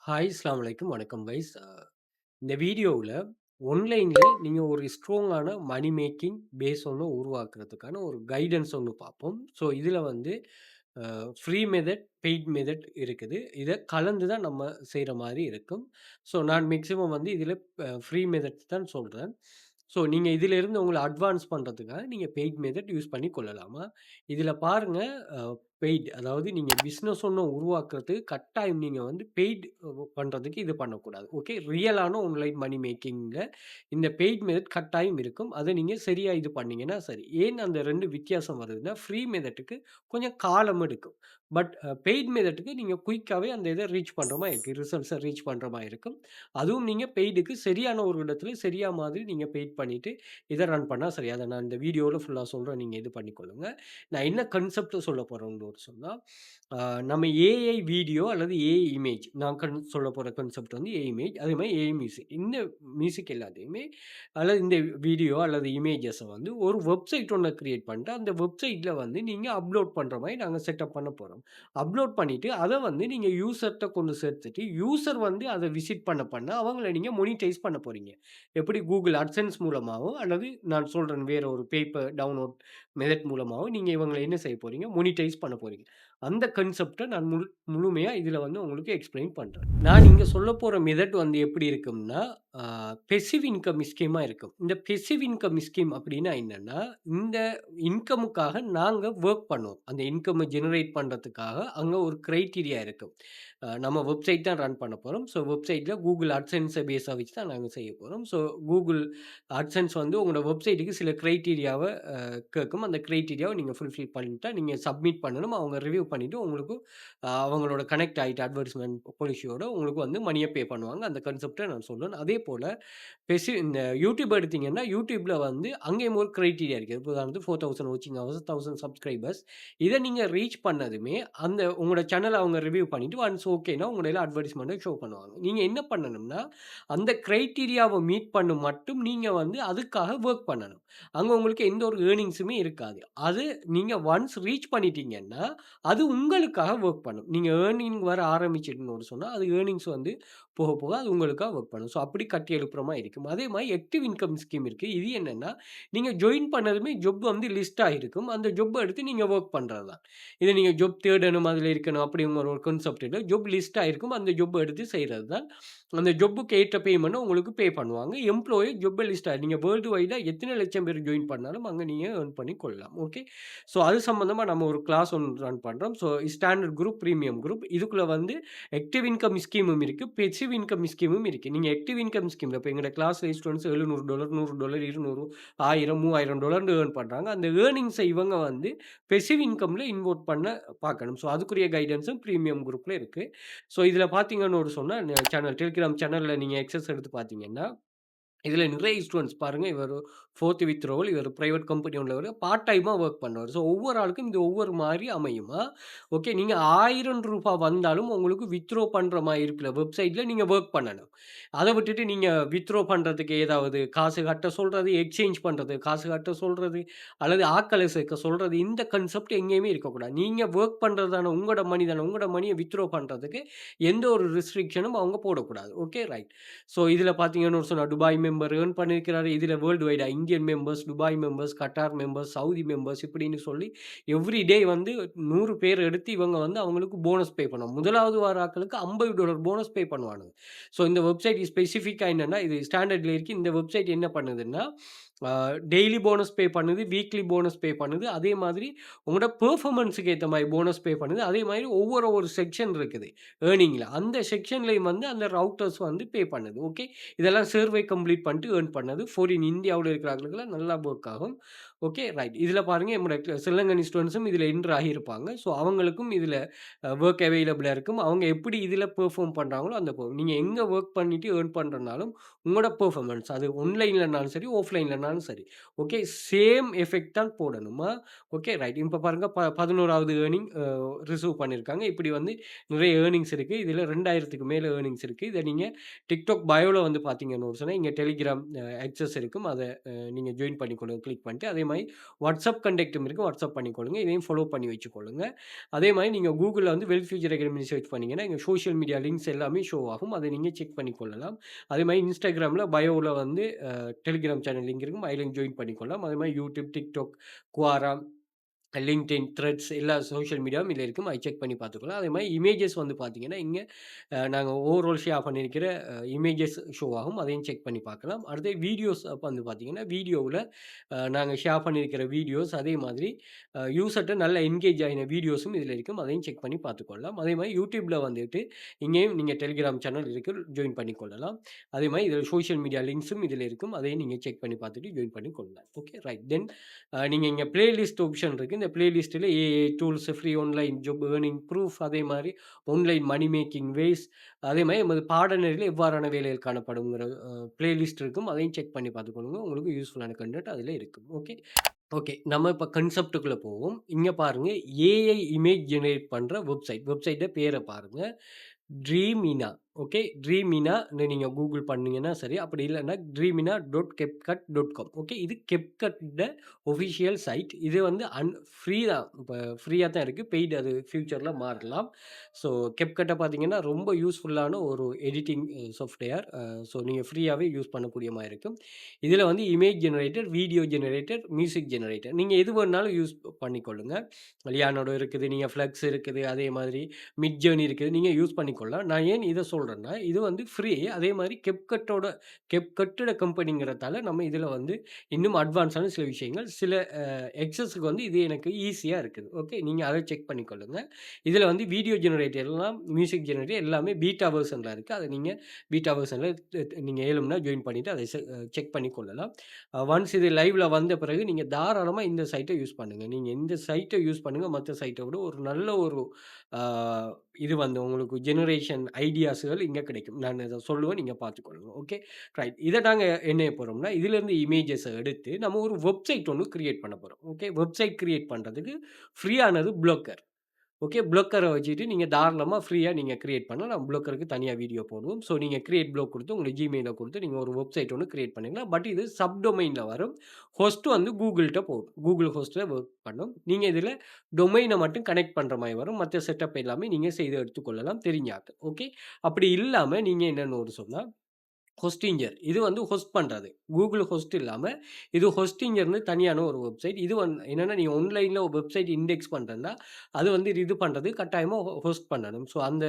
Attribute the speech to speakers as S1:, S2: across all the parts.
S1: Hi அஸ்ஸலாமு அலைக்கும். வணக்கம் கைஸ். இந்த வீடியோவுல ஆன்லைன்ல நீங்க ஒரு ஸ்ட்ராங்கான மனி மேக்கிங் பேஸ் ஒண்ணு உருவாக்குறதுக்கான ஒரு கைடன்ஸ் ஒண்ணு பார்ப்போம். ஸோ இதுல வந்து ஃப்ரீ மெத்தட், பெய்ட் மெத்தட் இருக்குது. இத கலந்து தான் நம்ம செய்ற மாரி இருக்கும். ஸோ நான் மேக்ஸிமம் வந்து இதுல ஃப்ரீ மெத்தட்ஸ் தான் சொல்றேன். ஸோ நீங்க இதிலிருந்து உங்கள அட்வான்ஸ் பண்றதுக்காக நீங்க பெய்ட் மெத்தட் யூஸ் பண்ணி கொள்ளலாமா? இதுல பாருங்க அ பெய்ட் அதாவது நீங்க பிசினஸ் ஒண்ணு உருவாக்குறதுக்கு கட்டாயம் நீங்க வந்து பெய்ட் பண்றதுக்கு இது பண்ணக்கூடாது. ஓகே. ரியலான ஆன்லைன் மனி மேக்கிங்ல இந்த பெய்ட் மெத்தட் கட்டாயம் இருக்கும். அத நீங்க சரியா இது பண்ணீங்கன்னா சரி. ஏன் அந்த 2 வித்தியாசம் வருதுன்னா, ஃப்ரீ மெத்தட்க்கு கொஞ்சம் காலம் எடுக்கும். பட் பெய்ட் மெத்தட்க்கு நீங்க குயிக்காவே அந்த இத ரீச் பண்ற மாரி இருக்கு. ரிசல்ட்ஸ ரீச் பண்ற மாரி இருக்கும். அதுவும் நீங்க பெய்டுக்கு சரியான ஒரு இடத்துல சரியா மாதிரி நீங்க பெய்ட் பண்ணிட்டு இத ரன் பண்ணா சரி. அத நான் இந்த வீடியோல ஃபுல்லா சொல்றேன். நீங்க இது பண்ணிக்கொள்ளுங்க. நான் என்ன கான்செப்ட் சொல்ல போறேன்னு ஒரு சொன்னா, அ நம்ம ஏஐ வீடியோ அல்லது ஏஐ இமேஜ் நான் சொல்லப் போற கான்செப்ட் வந்து ஏஐ இமேஜ். அதே மாரி ஏஐ மியூசிக். இந்த மியூசிக் எல்லாத்தையுமே அல்லது இந்த வீடியோ அல்லது இமேஜஸ வந்து ஒரு வெப்சைட் ஒண்ண கிரியேட் பண்ணிட்டு, அந்த வெப்சைட்ல வந்து நீங்க அப்லோட் பண்ற மாரி நாங்க செட்டப் பண்ண போறோம். அப்லோட் பண்ணிட்டு, அத வந்து நீங்க யூசர்ட்ட கொண்டு சேர்த்துட்டு, யூசர் வந்து அத விசிட் பண்ண அவங்கள நீங்க மோனிடைஸ் பண்ண போறீங்க. எப்படி Google AdSense மூலமாவோ அல்லது நான் சொல்றேன் வேற ஒரு பேப்பர் டவுன்லோட் மெத்தட் மூலமாவோ நீங்க இவங்கள என்ன செய்ய போறீங்க? மோனிடைஸ் பண்ண போறீங்க. அந்த கான்செப்ட்ட நான் முழுமையா இதுல வந்து உங்களுக்கு எக்ஸ்ப்ளைன் பண்றேன். நான் இங்க சொல்லப்போற மெத்தட் வந்து எப்படி இருக்கும்னா, ஆ பெசிவ் இன்கம் ஸ்கீமா இருக்கும். இந்த பெசிவ் இன்கம் ஸ்கீம் அப்படின்னா என்னன்னா, இந்த இன்கமுக்காக நாங்க வொர்க் பண்ணுவோம். அந்த இன்கம்ம ஜெனரேட் பண்றதுக்காக அங்க ஒரு கிரைட்டீரியா இருக்கும். நம்ம வெப்சைட் தான் ரன் பண்ண போறோம். ஸோ வெப்சைட்ல Google AdSense பேஸா வச்சு தான் நாங்க செய்ய போறோம். ஸோ Google AdSense வந்து உங்களோட வெப்சைட்டுக்கு சில கிரைட்டீரியாவ கேட்கும். அந்த கிரைட்டீரியாவ நீங்க ஃபுல்ஃபில் பண்ணிட்டா, நீங்க சப்மிட் பண்ணணும். அவங்க ரிவ்யூ பண்ணிட்டு உங்களுக்கு அவங்களோட கனெக்ட் ஆயிட்டு அட்வர்டைஸ்மென்ட் பாலிசியோட உங்களுக்கு வந்து மணிய பே பண்ணுவாங்க. அந்த கான்செப்ட்ட நான் சொல்றேன். அதேபோல இந்த YouTube எடுத்தீங்கன்னா, YouTubeல வந்து அங்கேயும் ஒரு கிரைட்டீரியா இருக்கு. இப்ப உதாரணத்துக்கு 4000 வாட்சிங் ஹவர்ஸ், 1000 சப்ஸ்கிரைபர்ஸ் இத நீங்க ரீச் பண்ணதுமே, அந்த உங்களோட சேனல அவங்க ரிவ்யூ பண்ணிட்டு ஒன்ஸ் ஓகேன்னா, உங்கள எல்லாம் அட்வர்டைஸ்மென்ட்ட ஷோ பண்ணுவாங்க. நீங்க என்ன பண்ணணும்னா, அந்த கிரைட்டீரியாவ மீட் பண்ணும் மட்டும் நீங்க வந்து அதுக்காக வொர்க் பண்ணணும். அங்க உங்களுக்கு எந்த ஒரு ஏர்னிங்ஸுமே இருக்காது. அது நீங்க ஒன்ஸ் ரீச் பண்ணிட்டீங்கன்னா, அது உங்களுக்காக வொர்க் பண்ணும். நீங்க ஏர்னிங் வர ஆரம்பிச்சுட்டுன்னு சொன்னா, அது ஏர்னிங்ஸ் வந்து போக, போக அது உங்களுக்காக வொர்க் பண்ணும். ஸோ அப்படி கட்டி எழுப்புற மாரி இருக்கும். அதே மாரி ஆக்டிவ் இன்கம் ஸ்கீம் இருக்கு. இது என்னன்னா, நீங்க ஜாயின் பண்ணதுமே ஜாப் வந்து லிஸ்ட் ஆயிருக்கும். அந்த ஜாப்ப எடுத்து நீங்க வொர்க் பண்றது தான். இத நீங்க ஜாப் தேடணும், அதுல இருக்கணும் அப்படிங்கிற ஒரு கான்செப்ட் இல்ல. ஜாப் லிஸ்ட் ஆயிருக்கும். அந்த ஜாப்ப எடுத்து செய்றது தான். அந்த ஜாப்புக்கு ஏற்ற பேமெண்ட்ட உங்களுக்கு பே பண்ணுவாங்க. எம்ப்ளாயி ஜாப் லிஸ்ட் நீங்க வேர்ல்டு வைடா எத்தன லட்சம் பேர் ஜாயின் பண்ணாலும் அங்க நீங்க ஏர்ன் பண்ணி கொள்ளலாம். ஓகே. ஸோ அது சம்பந்தமா நம்ம ஒரு கிளாஸ் ஒண்ணு ரன் பண்றோம். So standard group, premium group. இதுக்குள்ள வந்து ஆக்டிவ் இன்கம் ஸ்கீமும் இருக்கு. பெசிவ் இன்கம் ஸ்கீமும் இருக்கு. நீங்க ஆக்டிவ் இன்கம் ஸ்கீம்ல இப்ப எங்களோட கிளாஸ்ல ஸ்டூடண்ட்ஸ் $700, $100, 200, 1000, $3000 ஏர்ன் பண்றாங்க. அந்த ஏர்னிங்ஸ இவங்க வந்து பெசிவ் இன்கம்ல இன்வெர்ட் பண்ண பார்க்கணும். ஸோ அதுக்குரிய கைடன்ஸும் பிரீமியம் குரூப்ல இருக்கு. ஸோ இதுல பார்த்தீங்கன்னு ஒரு சொன்னா சேனல் டெலிகிராம் சேனல்ல நீங்க அக்சஸ் எடுத்து பார்த்தீங்கன்னா இதுல நிறைய ஸ்டூடண்ட்ஸ் பாருங்க. இவரு 4த் வித் ரோல். இவரு பிரைவேட் கம்பெனி உள்ளவரு. பார்ட் டைமா வொர்க் பண்றவரு. ஸோ ஒவ்வொரு ஆளுக்கும் இது ஒவ்வொரு மாரி அமையுமா? ஓகே. நீங்க ரூ. 1000 வந்தாலும் உங்களுக்கு வித்ட்ரா பண்ற மாரி இருக்கிற வெப்சைட்ல நீங்க வொர்க் பண்ணணும். அத விட்டுட்டு நீங்க வித்ட்ரா பண்றதுக்கு ஏதாவது காசு கட்ட சொல்றது, எக்ஸ்சேஞ்ச் பண்றது, காசு கட்ட சொல்றது, அல்லது ஆட்கள சேர்க்க சொல்றது, இந்த கான்செப்ட் எங்கேயுமே இருக்கக்கூடாது. நீங்க வொர்க் பண்றது தான உங்களோட மனி தான. உங்களோட மணிய வித்ட்ரா பண்றதுக்கு எந்த ஒரு ரெஸ்ட்ரிக்ஷனும் அவங்க போடக்கூடாது. Okay right. ஸோ இதில பார்த்தீங்கன்னு சொன்னா துபாய் மெம்பர் ஏர்ன் பண்ணியிருக்கிறாரு. இதில வேர்ல்ட் வைடா Indian members, Dubai members, Qatar members, Saudi members இப்படின்னு சொல்லி எவ்ரி டே வந்து 100 பேர் எடுத்து இவங்க வந்து அவங்களுக்கு போனஸ் பே பண்ணுவாங்க. முதலாவது வார ஆட்களுக்கு $50 போனஸ் பே பண்ணுவானுங்க. ஸோ இந்த வெப்சைட் ஸ்பெசிஃபிக்கா என்னன்னா, இது ஸ்டாண்டர்ட்ல இருக்கு. இந்த வெப்சைட் என்ன பண்ணுதுன்னா, அ டெய்லி போனஸ் பே பண்ணுது, வீக்லி போனஸ் பே பண்ணுது. அதே மாதிரி உங்களோட பெர்ஃபார்மன்ஸ்க்கு ஏத்த மாரி போனஸ் பே பண்ணுது. அதே மாரி ஒரு செக்ஷன் இருக்குது ஏர்னிங்ல. அந்த செக்ஷன்லயும் வந்து அந்த ரவுட்டர்ஸ் வந்து பே பண்ணுது. ஓகே. இதெல்லாம் சர்வே கம்ப்ளீட் பண்ணிட்டு ஏர்ன் பண்ணது. ஃபாரின் இந்தியாவுல இருக்கிறவர்களுக்கெல்லாம் நல்லா வொர்க் ஆகும். Okay right. இதில பாருங்க நம்முடைய ஸ்ரீலங்கன் ஸ்டூடண்ட்ஸும் இதில என்டர் ஆகியிருப்பாங்க. ஸோ அவங்களுக்கும் இதில வொர்க் அவைலபிளா இருக்கும். அவங்க எப்படி இதில பெர்ஃபார்ம் பண்றாங்களோ அந்த நீங்க எங்க வொர்க் பண்ணிட்டு ஏர்ன் பண்றனாலும் உங்களோட பெர்ஃபார்மன்ஸ் அது ஆன்லைன்லனாலும் சரி, ஆஃப்லைன்லனாலும் சரி. ஓகே. சேம் எஃபெக்ட் தான் போடணுமா? Okay right. இப்ப பாருங்க 11வது ஏர்னிங் ரிசீவ் பண்ணியிருக்காங்க. இப்படி வந்து நிறைய ஏர்னிங்ஸ் இருக்கு. இதில 2000க்கு மேல ஏர்னிங்ஸ் இருக்கு. இத நீங்க TikTok பயோல வந்து பார்த்தீங்கன்னு சொன்னா, இங்க Telegram ஆக்சஸ் இருக்கும். அத நீங்க ஜாயின் பண்ணிக்கொள்ளுங்க கிளிக் பண்ணிட்டு. அதே மாரி வாட்ஸ்அப் கான்டாக்டும் இருக்கு. வாட்ஸ்அப் பண்ணிக்கொள்ளுங்க. இதையும் ஃபாலோ பண்ணி வச்சுக்கொள்ளுங்க. அதே மாரி நீங்க Googleல வந்து வெல்த் ஃபியூச்சர் அகாடமி சர்ச் பண்ணீங்கன்னா, எங்க சோசியல் மீடியா லிங்க்ஸ் எல்லாமே ஷோ ஆகும். அத நீங்க செக் பண்ணிக்கொள்ளலாம். அதே மாரி Instagramல பயோல வந்து Telegram சேனல் லிங்க் இருக்கும். அதிலயும் ஜாயின் பண்ணிக்கொள்ளலாம். அதே மாரி YouTube, TikTok, Quora, LinkedIn, Threads எல்லா சோசியல் மீடியாவும் இதுல இருக்கும். அதை செக் பண்ணி பார்த்துக்கலாம். அதே மாரி இமேஜஸ் வந்து பார்த்தீங்கன்னா, இங்க நாங்க ஓவரால் ஷேர் பண்ணியிருக்கிற இமேஜஸ் ஷோ ஆகும். அதையும் செக் பண்ணி பார்க்கலாம். அடுத்து வீடியோஸ் அப்ப வந்து பார்த்தீங்கன்னா, வீடியோவுல நாங்க ஷேர் பண்ணியிருக்கிற வீடியோஸ் அதே மாதிரி யூசர்ட்ட நல்ல என்கேஜ் ஆயின வீடியோஸும் இதுல இருக்கும். அதையும் செக் பண்ணி பார்த்துக்கொள்ளலாம். அதே மாரி YouTubeல வந்துட்டு இங்கேயும் நீங்க Telegram சேனல் இருக்கு. ஜாயின் பண்ணிக்கொள்ளலாம். அதே மாரி இதில சோசியல் மீடியா லிங்க்ஸும் இதில இருக்கும். அதையும் நீங்க செக் பண்ணி பார்த்துட்டு ஜாயின் பண்ணி கொள்ளலாம். Okay right. தென் நீங்க இங்க பிளேலிஸ்ட் ஆப்ஷன் இருக்கு. இந்த பிளேலிஸ்ட்ல AI tools, free online job earning proof அதே மாரி ஆன்லைன் மனி மேக்கிங் வேஸ் அதே மாரி நமது பாடநெறியில எவ்வாறான வேலைகள் காணப்படும்ங்கிற பிளேலிஸ்ட் இருக்கும். அதையும் செக் பண்ணி பார்த்துக்கொள்ளுங்க. உங்களுக்கு யூஸ்ஃபுல்லான கன்டென்ட் அதில இருக்கும். ஓகே. ஓகே. நம்ம இப்ப கான்செப்ட்க்குள்ள போவோம். இங்க பாருங்க ஏஐ இமேஜ் ஜெனரேட் பண்ற வெப்சைட் பேர பாருங்க. ட்ரீமினா. ஓகே. ட்ரீமினான்னு நீங்க கூகுள் பண்ணீங்கன்னா சரி. அப்படி இல்லன்னா dreamina.capcut.com. ஓகே. இது CapCutட ஒஃபிஷியல் சைட். இது வந்து ஃப்ரீ தான். இப்ப ஃப்ரீயா தான் இருக்கு. பெய்ட் அது ஃபியூச்சர்ல மாறலாம். ஸோ CapCutட பார்த்தீங்கன்னா, ரொம்ப யூஸ்ஃபுல்லான ஒரு எடிட்டிங் சாஃப்ட்வேர். ஸோ நீங்க ஃப்ரீயாவே யூஸ் பண்ணக்கூடிய மாரி இருக்கும். இதுல வந்து image generator, video generator, music generator. நீங்க எது வேணாலும் யூஸ் பண்ணிக்கொள்ளுங்க. லியானோட இருக்குது, நீங்க ஃப்ளக்ஸ் இருக்குது, அதே மாதிரி மிட்ஜர்னி இருக்குது. நீங்க யூஸ் பண்ணிக்கொள்ளலாம். நான் ஏன் இத சொல்றேன்னா, இது வந்து ஃப்ரீ. அதே மாரி CapCutட கம்பெனிங்கிறதால நம்ம இதுல வந்து இன்னும் அட்வான்ஸான சில விஷயங்கள், சில எக்ஸஸ்க்கு வந்து இது எனக்கு ஈஸியா இருக்குது. ஓகே. நீங்க அத செக் பண்ணிக்கொள்ளுங்க. இதுல வந்து வீடியோ ஜெனரேட்டர் எல்லாம், மியூசிக் ஜெனரேட்டர் எல்லாமே பீட்டா வெர்ஷன்ல இருக்கு. அத நீங்க பீட்டா வெர்ஷன்ல நீங்க ஏழும்னா ஜாயின் பண்ணிட்டு அதை செக் பண்ணி கொள்ளலாம். ஒன்ஸ் இது லைவ்ல வந்த பிறகு நீங்க தாராளமா இந்த சைட்ட யூஸ் பண்ணுங்க. நீங்க இந்த சைட்ட யூஸ் பண்ணுங்க. மத்த சைட்ட விட ஒரு நல்ல ஒரு ஆ இது வந்து உங்களுக்கு ஜெனரேஷன் ஐடியாஸ்கள் இங்க கிடைக்கும். நான் இத சொல்லுவேன். நீங்க பார்த்துக்கொள்ளுங்க. ஓகே. ரைட். இத நாங்க என்ன செய்ய போறோம்னா, இதிலிருந்து இமேஜஸ எடுத்து நம்ம ஒரு வெப்சைட் ஒண்ணு கிரியேட் பண்ண போறோம். ஓகே. வெப்சைட் கிரியேட் பண்றதுக்கு ஃப்ரீயானது ப்ளோக்கர். ஓகே. ப்ளோக்கர வச்சுட்டு நீங்க தாராளமா ஃப்ரீயா நீங்க கிரியேட் பண்ணலாம். நம்ம ப்ளோக்கருக்கு தனியா வீடியோ போடுவோம். ஸோ நீங்க கிரியேட் ப்ளோக் குடுத்து உங்களுக்கு Gmailல குடுத்து நீங்க ஒரு வெப்சைட் ஒண்ணு கிரியேட் பண்ணிக்கலாம். பட் இது சப்டொமைன்ல வரும். ஹோஸ்ட் வந்து Googleட்ட போகும். Google ஹோஸ்ட்ல வொர்க் பண்ணும். நீங்க இதுல டொமைன மட்டும் கனெக்ட் பண்ற மாரி வரும். மத்த செட்டப் எல்லாமே நீங்க செய்து எடுத்துக்கொள்ளலாம் தெரிஞ்ச ஆட்கள். ஓகே. அப்படி இல்லாம நீங்க என்னன்னு ஒரு சொன்னா ஹோஸ்டிங்கர். இது வந்து ஹோஸ்ட் பண்றது. Google ஹோஸ்ட் இல்லாம, இது ஹோஸ்டிங்கர்ன்னு தனியான ஒரு வெப்சைட். இது என்னன்னா, நீங்க ஆன்லைன்ல ஒரு வெப்சைட் இண்டெக்ஸ் பண்றதுன்னா, அது வந்து இது பண்றது கட்டாயமா ஹோஸ்ட் பண்ணணும். ஸோ அந்த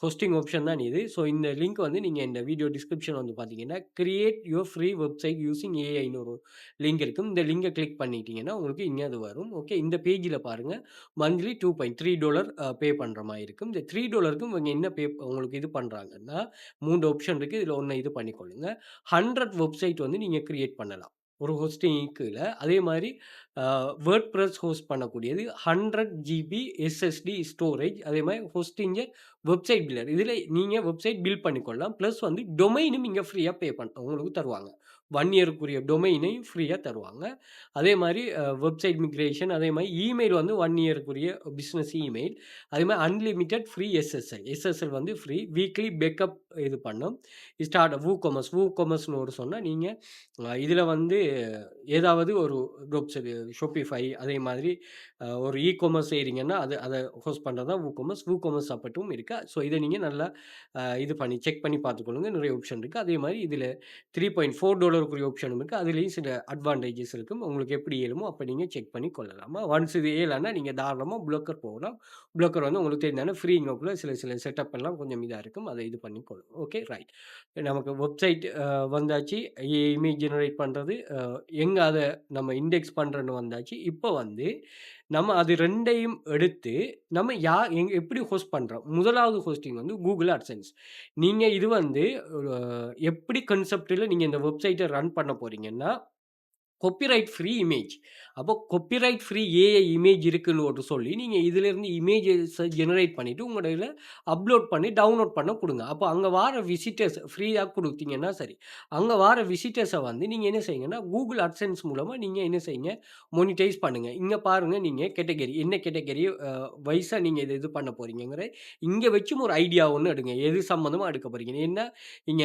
S1: ஹோஸ்டிங் ஆப்ஷன் தான் இது. ஸோ இந்த லிங்க் வந்து நீங்க இந்த வீடியோ டிஸ்கிரிப்ஷன் வந்து பார்த்தீங்கன்னா, create your free website using ஏஐன்னு ஒரு லிங்க் இருக்கும். இந்த லிங்க கிளிக் பண்ணிட்டீங்கன்னா, உங்களுக்கு இங்க அது வரும். ஓகே. இந்த பேஜ்ல பாருங்க. மந்த்லி $2.3 பே பண்ற மாரி இருக்கும். இந்த $3க்கும் இவங்க என்ன உங்களுக்கு இது பண்றாங்கன்னா, 3 ஆப்ஷன் இருக்கு. இதுல ஒண்ண இது பண்ணிக்கொள்ளுங்க. 100 வெப்சைட் வந்து நீங்க கிரியேட் பண்ணலாம். ஒரு ஹோஸ்டிங்க்குல. அதே மாரி வேர்ட்பிரஸ் ஹோஸ்ட் பண்ணக்கூடியது 100 ஜிபி எஸ்எஸ்டி ஸ்டோரேஜ். அதே மாரி ஹோஸ்டிங்க வெப்சைட் பில்டர். இதுல நீங்க வெப்சைட் பில்ட் பண்ணிக்கொள்ளலாம். பிளஸ் வந்து டொமைனும் இங்க ஃப்ரீயா உங்களுக்கு தருவாங்க. 1 இயர்க்குரிய டொமைனையும் ஃப்ரீயா தருவாங்க. அதே மாரி வெப்சைட் மிக்ரேஷன் அதே மாரி இமெயில் வந்து 1 இயர்க்குரிய பிசினஸ் இமெயில். அதே மாரி அன்லிமிட்டட் ஃப்ரீ எஸ்எஸ்எல். எஸ்எஸ்எல் வந்து ஃப்ரீ. வீக்லி பேக்கப் இது பண்ணும். ஸ்டார்ட் WooCommerceன்னு ஒரு சொன்னா நீங்க இதுல வந்து ஏதாவது ஒரு வெப்சைட் Shopify அதே மாதிரி ஒரு இ-காமர்ஸ் செய்றீங்கன்னா, அத ஹோஸ்ட் பண்றது தான் WooCommerce. WooCommerce சப்போர்ட்டும் இருக்கு. ஸோ இத நீங்க நல்லா இது பண்ணி செக் பண்ணி பார்த்துக்கொள்ளுங்க. நிறைய ஆப்ஷன் இருக்கு. அதே மாரி இதுல $3.4க்குரிய ஆப்ஷனும் இருக்கு. அதுலயும் சில அட்வான்டேஜஸ் இருக்கும். உங்களுக்கு எப்படி இயலுமோ அப்ப நீங்க செக் பண்ணி கொள்ளலாமா. ஒன்ஸ் இது இயலன்னா நீங்க தாராளமா ப்ளோக்கர் போகலாம். ப்ளோக்கர் வந்து உங்களுக்கு தெரிந்தான ஃப்ரீங்கக்குள்ள சில செட்டப் எல்லாம் கொஞ்சம் இதா இருக்கும். அத இது பண்ணி கொள்ளுங்க. Okay right. நமக்கு வெப்சைட் வந்தாச்சு. இமேஜ் ஜெனரேட் பண்றது, எங்க அத நம்ம இண்டெக்ஸ் பண்றோம்ன்னு வந்தாச்சு. இப்ப வந்து நம்ம அது 2யும் எடுத்து நம்ம எப்படி ஹோஸ்ட் பண்றோம். முதலாவது ஹோஸ்டிங் வந்து Google AdSense. நீங்க இது வந்து எப்படி கான்செப்ட்ல நீங்க இந்த வெப்சைட்ட ரன் பண்ண போறீங்கன்னா காப்பிரைட் ஃப்ரீ இமேஜ். அப்போ காப்பிரைட் ஃப்ரீ ஏஐ இமேஜ் இருக்குன்னு ஒரு சொல்லி, நீங்க இதிலிருந்து இமேஜஸ ஜெனரேட் பண்ணிட்டு, உங்களோட இதில அப்லோட் பண்ணி டவுன்லோட் பண்ண குடுங்க. அப்போ அங்க வார விசிட்டர்ஸ் ஃப்ரீயா குடுத்தீங்கன்னா சரி. அங்க வார விசிட்டர்ஸ வந்து நீங்க என்ன செய்யுங்கன்னா, Google AdSense மூலமா நீங்க என்ன செய்யுங்க, மோனிடைஸ் பண்ணுங்க. இங்க பாருங்க நீங்க கேட்டகரி என்ன கேட்டகரி வைஸா நீங்க இது பண்ண போறீங்கங்கிற இங்க வச்சும் ஒரு ஐடியா ஒண்ணு எடுங்க. எது சம்மந்தமா எடுக்க போறீங்க. ஏன்னா, இங்க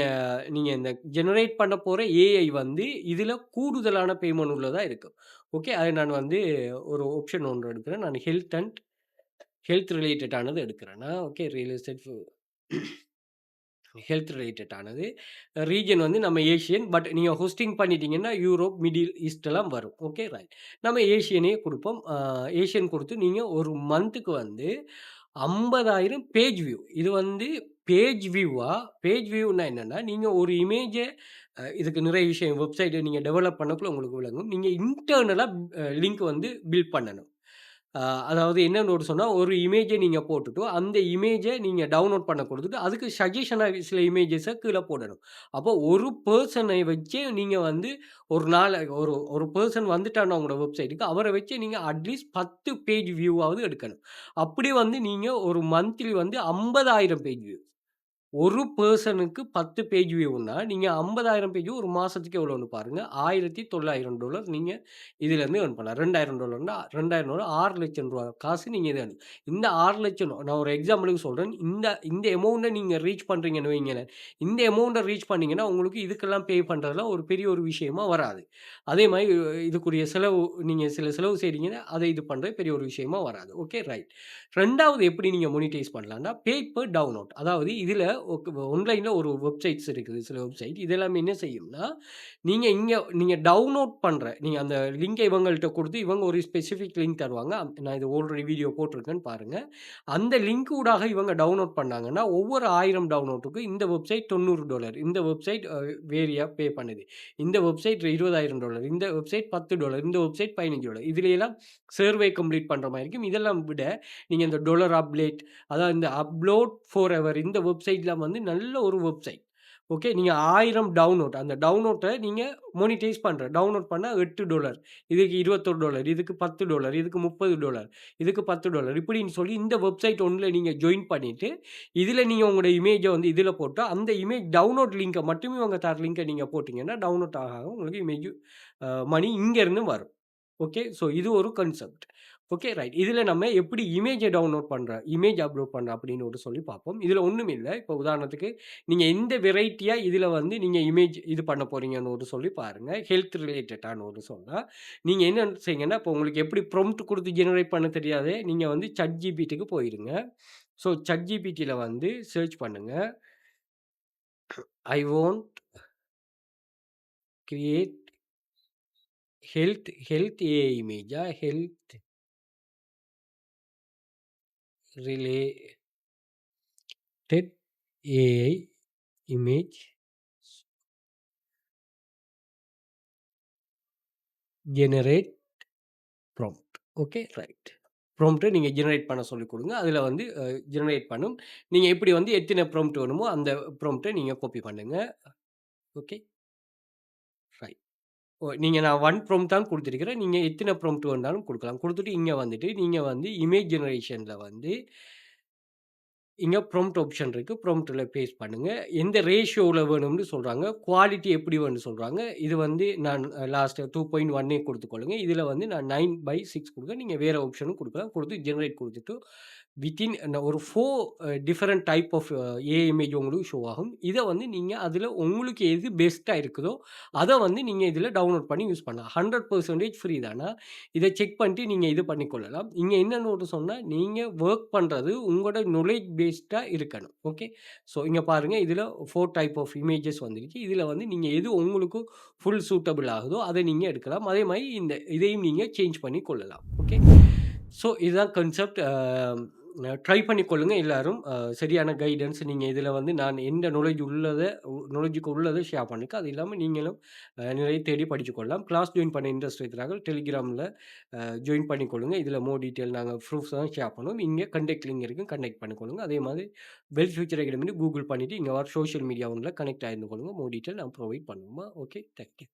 S1: நீங்க இந்த ஜெனரேட் பண்ண போற ஏஐ வந்து இதில கூடுதலான பேமெண்ட் உள்ளதா இருக்கும். ஓகே. அது நான் வந்து ஒரு ஆப்ஷன் ஒன்று எடுக்கிறேன். நான் ஹெல்த் ரிலேட்டட் ஆனது எடுக்கிறேன். Okay. Real estate health related ஆனது. ரீஜன் வந்து நம்ம ஏசியன். பட் நீங்க ஹோஸ்டிங் பண்ணிட்டீங்கன்னா, யூரோப், மிடில் ஈஸ்ட் எல்லாம் வரும். Okay right. நம்ம ஏசியனே குடுப்போம். ஏசியன் குடுத்து நீங்க ஒரு மந்த்துக்கு வந்து 50,000 பேஜ் வியூ. இது வந்து பேஜ் வியூவா? பேஜ் வியூன்னா என்னன்னா, நீங்க ஒரு இமேஜ இதுக்கு நிறைய விஷயம் வெப்சைட்ட நீங்க டெவலப் பண்ணக்குள்ள உங்களுக்கு விளங்கும். நீங்க இன்டர்னலா லிங்க் வந்து பில்ட் பண்ணணும். அ அதாவது என்னன்னு ஒரு சொன்னா, ஒரு இமேஜ நீங்க போட்டுட்டு, அந்த இமேஜ நீங்க டவுன்லோட் பண்ண குடுத்துட்டு, அதுக்கு சஜஷனா சில இமேஜஸ கீழ போடணும். அப்போ ஒரு பெர்சனை வச்சே நீங்க வந்து ஒரு நாள் ஒரு ஒரு பெர்சன் வந்துட்டார்ன்னா உங்களோட வெப்சைட்டுக்கு, அவர வச்சு நீங்க அட்லீஸ்ட் 10 பேஜ் வியூவாவது எடுக்கணும். அப்படி வந்து நீங்க ஒரு மந்த்லி வந்து 50,000 பேஜ் வியூ. ஒரு பெர்சனுக்கு 10 பேஜ் வியூன்னா, நீங்க 50,000 பேஜ் ஒரு மாசத்துக்கு எவ்வளோன்னு பாருங்க. $1,900 நீங்க இதுலருந்து ஏர்ன் பண்ணலாம். $2,000ன்னா $2,000 $6,00,000 காசு நீங்க இது இந்த 6,00,000 நான் ஒரு எக்ஸாம்பிளுக்கு சொல்றேன். இந்த இந்த அமௌண்ட்ட நீங்க ரீச் பண்றீங்கன்னு வைங்களேன். இந்த அமௌண்ட்ட ரீச் பண்ணீங்கன்னா, உங்களுக்கு இதுக்கெல்லாம் பே பண்றதெல்லாம் ஒரு பெரிய ஒரு விஷயமா வராது. அதே மாரி இதுக்குரிய செலவு நீங்க சில செலவு செய்றீங்கன்னா, அத இது பண்றது பெரிய ஒரு விஷயமா வராது. Okay right. 2வது எப்படி நீங்க மானிட்டைஸ் பண்ணலாம்னா, பே பெர் டவுன்லோட். அதாவது இதுல ஆன்லைன்ல ஒரு வெப்சைட்ஸ் இருக்குது. சில வெப்சைட். இது எல்லாமே என்ன செய்யும்னா, நீங்க டவுன்லோட் பண்ற நீங்க அந்த லிங்க இவங்கள்ட்ட குடுத்து, இவங்க ஒரு ஸ்பெசிஃபிக் லிங்க் தருவாங்க. நான் இது ஆல்ரெடி வீடியோ போட்டிருக்கேன்னு பாருங்க. அந்த லிங்க் ஊடாக இவங்க டவுன்லோட் பண்ணாங்கன்னா, ஒவ்வொரு 1000 டவுன்லோடுக்கும் இந்த வெப்சைட் $90. இந்த வெப்சைட் வேரியா பே பண்ணுது. இந்த வெப்சைட் $20,000. இந்த வெப்சைட் $10. இந்த வெப்சைட் $15. இதுல எல்லாம் சர்வே கம்ப்ளீட் பண்ற மாரி இருக்கும். இதெல்லாம் விட நீங்க இந்த டாலர் அப்லேட் அதாவது இந்த அப்லோட் ஃபார் எவர் இந்த வெப்சைட்ல வந்து நல்ல ஒரு வெப்சைட். ஓகே. நீங்க 1000 டவுன்லோட் அந்த டவுன்லோட்ட நீங்க மானிடைஸ் பண்ற. டவுன்லோட் பண்ணா $8 இதுக்கு $21 இதுக்கு $10 இதுக்கு $30 இதுக்கு $10 இப்படின்னு சொல்லி இந்த வெப்சைட் ஒண்ணுல நீங்க ஜாயின் பண்ணிட்டு, இதுல நீங்க உங்களோட இமேஜ வந்து இதுல போட்டா, அந்த இமேஜ் டவுன்லோட் லிங்க மட்டுமே இவங்க தர லிங்க நீங்க போட்டீங்கன்னா, டவுன்லோட் ஆக ஆக உங்களுக்கு இமேஜ் மணி இங்க இருந்து வரும். ஓகே. ஸோ இது ஒரு கான்செப்ட். Okay right. இதுல நம்ம எப்படி இமேஜ டவுன்லோட் பண்ற, இமேஜ் அப்லோட் பண்ற அப்படின்னு ஒரு சொல்லி பார்ப்போம். இதுல ஒண்ணும் இல்ல. இப்போ உதாரணத்துக்கு நீங்க எந்த வெரைட்டியா இதுல வந்து நீங்க இமேஜ் இது பண்ண போறீங்கன்னு ஒரு சொல்லி பாருங்க. ஹெல்த் ரிலேட்டடான ஒரு சொன்னா, நீங்க என்ன செய்யுங்கன்னா, இப்போ உங்களுக்கு எப்படி ப்ராம்ப்ட் குடுத்து ஜெனரேட் பண்ண தெரியாது. நீங்க வந்து ChatGPTக்கு போயிருங்க. ஸோ ChatGPTல வந்து சர்ச் பண்ணுங்க. I want create health AI இமேஜா health related AI image generate prompt. Okay right. ப்ராம்ப்ட்ட நீங்க ஜெனரேட் பண்ண சொல்லிக் குடுங்க. அதுல வந்து ஜெனரேட் பண்ணும். நீங்க எப்படி வந்து எத்தன ப்ராம்ப்ட் வேணுமோ அந்த ப்ராம்ப்ட்ட நீங்க காப்பி பண்ணுங்க. Okay right. நீங்க நான் 1 ப்ராம்ப்ட் தான் குடுத்திருக்கிறேன். நீங்க எத்தன ப்ராம்ப்ட் வேணாலும் குடுக்கலாம். குடுத்துட்டு இங்க வந்துட்டு நீங்க வந்து இமேஜ் ஜெனரேஷன்ல வந்து இங்க ப்ராம்ப்ட் ஆப்ஷன் இருக்கு. ப்ராம்ப்ட்ல பேஸ்ட் பண்ணுங்க. எந்த ரேஷியோல வேணும்னு சொல்றாங்க. குவாலிட்டி எப்படி வேணும்னு சொல்றாங்க. இது வந்து நான் லாஸ்ட் 2.1 குடுத்துக்கொள்ளுங்க. இதுல வந்து நான் 9/6 குடுக்குறேன். நீங்க வேற ஆப்ஷனும் குடுக்கலாம். குடுத்து ஜெனரேட் குடுத்துட்டு வித்தின் ஒரு 4 different type of AI image உங்களுக்கு ஷோ ஆகும். இத வந்து நீங்க அதுல உங்களுக்கு எது பெஸ்ட்டா இருக்குதோ, அத வந்து நீங்க இதுல டவுன்லோட் பண்ணி யூஸ் பண்ணலாம். 100% ஃப்ரீ தான. இத செக் பண்ணிட்டு நீங்க இது பண்ணிக்கொள்ளலாம். இங்க என்னன்னு ஒரு சொன்னா, நீங்க வொர்க் பண்றது உங்களோட நாலேட்ஜ் பேஸ்டா இருக்கணும். ஓகே. ஸோ இங்க பாருங்க இதுல 4 டைப் ஆஃப் இமேஜஸ் வந்துருச்சு. இதுல வந்து நீங்க எது உங்களுக்கு ஃபுல் சூட்டபிள் ஆகுதோ, அத நீங்க எடுக்கலாம். அதே மாரி இதையும் நீங்க சேஞ்ச் பண்ணி கொள்ளலாம். ஓகே. ஸோ இதுதான் கான்செப்ட். ட்ரை பண்ணிக்கொள்ளுங்க எல்லாரும். சரியான கைடன்ஸ் நீங்க இதுல வந்து நான் எந்த நாலேட்ஜுக்கு உள்ளத ஷேர் பண்ணிருக்கேன். அது இல்லாம நீங்களும் நிறைய தேடி படிச்சுக் கொள்ளலாம். கிளாஸ் ஜாயின் பண்ண இன்ட்ரெஸ்ட் இருக்கிறார்கள் டெலிகிராம்ல ஜாயின் பண்ணிக்கொள்ளுங்க. இதுல மோர் டீட்டெயில் நாங்க ப்ரூஃப்ஸ் தான் ஷேர் பண்ணுவோம். இங்க கனெக்ட் லிங்க் இருக்கு. கனெக்ட் பண்ணிக்கொள்ளுங்க. அதே மாதிரி வெல் ஃபியூச்சர் அகாடமி கூகுள் பண்ணிட்டு இங்க வர சோசியல் மீடியா ஒண்ணுல கனெக்ட் ஆயிருந்து கொள்ளுங்க. மோர் டீட்டெயில் நான் ப்ரொவைட் பண்ணுவோமா. ஓகே. Thank you.